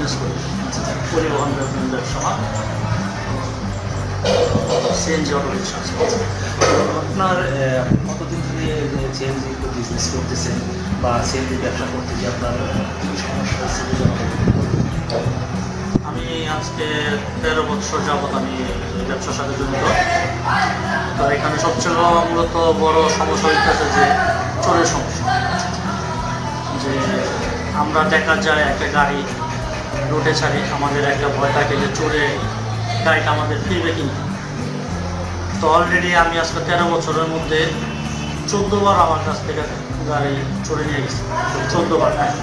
Business করি, পরিবহন ব্যবসা, সিএনজি অটো রিক্সা। আপনার কতদিন ধরে সিএনজি বিজনেস করতেছেন বা সিএনজি ব্যবসা করতে গিয়ে আপনার কী সমস্যা হয়েছে? আমি আজকে 13 বছর যাবৎ আমি ব্যবসার সাথে জড়িত। তো এখানে সবচেয়ে মূলত বড় সমস্যা হইতেছে যে চোরের সমস্যা। যে আমরা দেখা যায় একটা গাড়ি রোডে ছাড়ি, আমাদের একটা ভয় থাকে যে চোরে গাড়িটা আমাদের ফিরবে কিনা। তো অলরেডি আমি আজকে 13 বছরের মধ্যে 14 বার আমার কাছ থেকে গাড়ি চোরে নিয়ে গেছে। 14 বার, হ্যাঁ,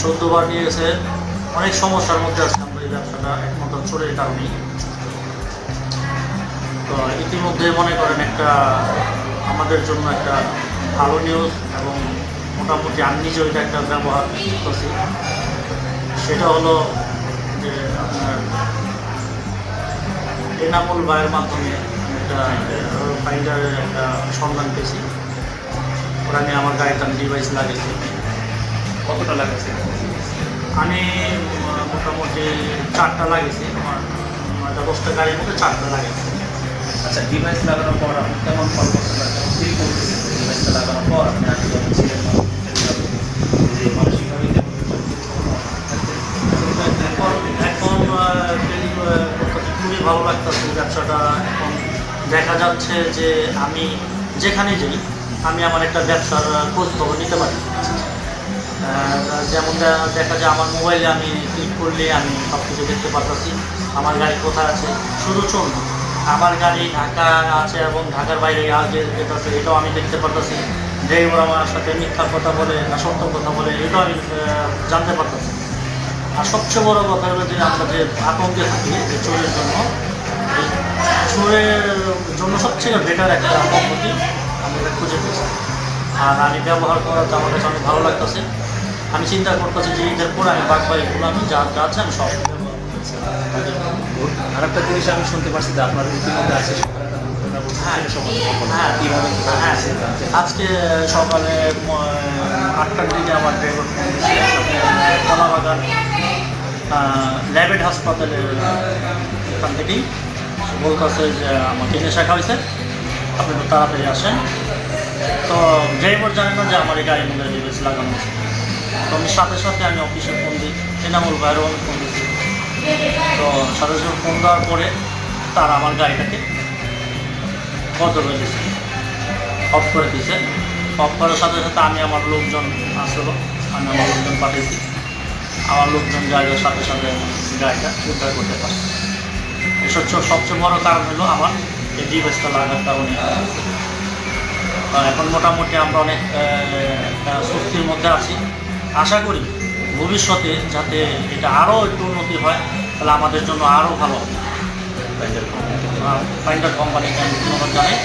14 বার নিয়ে গেছে। অনেক সমস্যার মধ্যে আছে আমরা এই ব্যবসাটা, একমাত্র চোরের কারণেই। তো ইতিমধ্যে মনে করেন একটা আমাদের জন্য একটা ভালো নিউজ, এবং মোটামুটি আমি নিজেও এটা একটা ব্যবহার করছি। সেটা হলো যে আপনার এনামুল ভাইয়ের মাধ্যমে একটা ফাইন্ডারের একটা সন্ধান পেয়েছি। ওরা নিয়ে আমার গাড়িতে আমি ডিভাইস লাগিয়েছি। কতটা লাগাচ্ছে? আমি মোটামুটি 4টা লাগিয়েছি। আমার 10টা গাড়ির মধ্যে 4টা লাগিয়েছি। আচ্ছা, ডিভাইস লাগানোর পর আপনি কেমন ফল করছেন বা কেমন ফিল করতেছেন? ডিভাইসটা লাগানোর পর আপনি আগে যখন ছিলেন যে মানসিকভাবে এখন খুবই ভালো লাগতেছে ব্যবসাটা। এখন দেখা যাচ্ছে যে আমি যেখানে যাই আমি আমার একটা ব্যবসার খোঁজ খবর নিতে পারি। যেমন দেখা যায় আমার মোবাইলে আমি ক্লিক করলে আমি সব কিছু দেখতে পারতেছি, আমার গাড়ি কোথায় আছে। শুধু চল না, আমার গাড়ি ঢাকা আছে এবং ঢাকার বাইরে আগে যেতেছে এটাও আমি দেখতে পারতেছি। ড্রাইভার আমার সাথে মিথ্যা কথা বলে না সত্য কথা বলে এটাও আমি জানতে পারতেছি। আর সবচেয়ে বড় কথা হলো যে আমরা যে আতঙ্কে থাকি যে চোরের জন্য, এই চোরের জন্য সবচেয়ে বেটার একটা পদ্ধতি আমি এটা খুঁজে পেয়েছি। আর আমি ব্যবহার করাতে আমার কাছে অনেক ভালো লাগতেছে। আমি চিন্তা করতেছি যে ঈদের পরে আমি বাগবাড়িগুলো আমি যা যা আছে আমি সব ব্যবহার করতেছি। আর একটা জিনিস আমি শুনতে পারছি যে আপনার ইতিমধ্যে আছে আজকে সকালে 8টার দিকে আমার ড্রাইভার ফোন দিচ্ছে কলাবাগান ল্যাবেড হাসপাতালের এখান থেকেই বলতেছে যে আমাকে নেশা খাওয়াইছে, আপনি তো তাড়াতাড়ি আসেন। তো ড্রাইভার জানে না যে আমার এই গাড়ির মধ্যে ডিভাইস লাগানো আছে। তো আমি সাথে সাথে আমি অফিসে ফোন দিই, এনামুল ভাইয়েরও আমি ফোন দিচ্ছি। তো সাথে সাথে ফোন দেওয়ার পরে তারা আমার গাড়িটাকে বদল হয়ে গেছে, অফ করে দিয়েছে। অফ করার সাথে সাথে আমি আমার লোকজন আসলো, আমি আমার লোকজন পাঠিয়েছি। আমার লোকজন যাওয়ার সাথে সাথে গাড়িটা উদ্ধার করতে পারছি। এসব সবচেয়ে বড় কারণ হলো আমার এই ডিভাইসটা লাগার কারণে। এখন মোটামুটি আমরা অনেক একটা স্বস্তির মধ্যে আছি। আশা করি ভবিষ্যতে যাতে এটা আরও একটু উন্নতি হয়, তাহলে আমাদের জন্য আরও ভালো হবে। ফাইন্ডার কোম্পানিকে আমি ধন্যবাদ জানাই,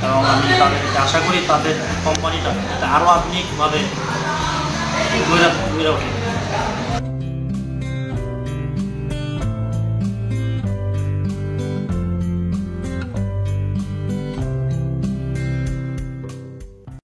এবং আমি তাদেরকে আশা করি তাদের কোম্পানিটা আরও আধুনিকভাবে গড়ে ওঠে।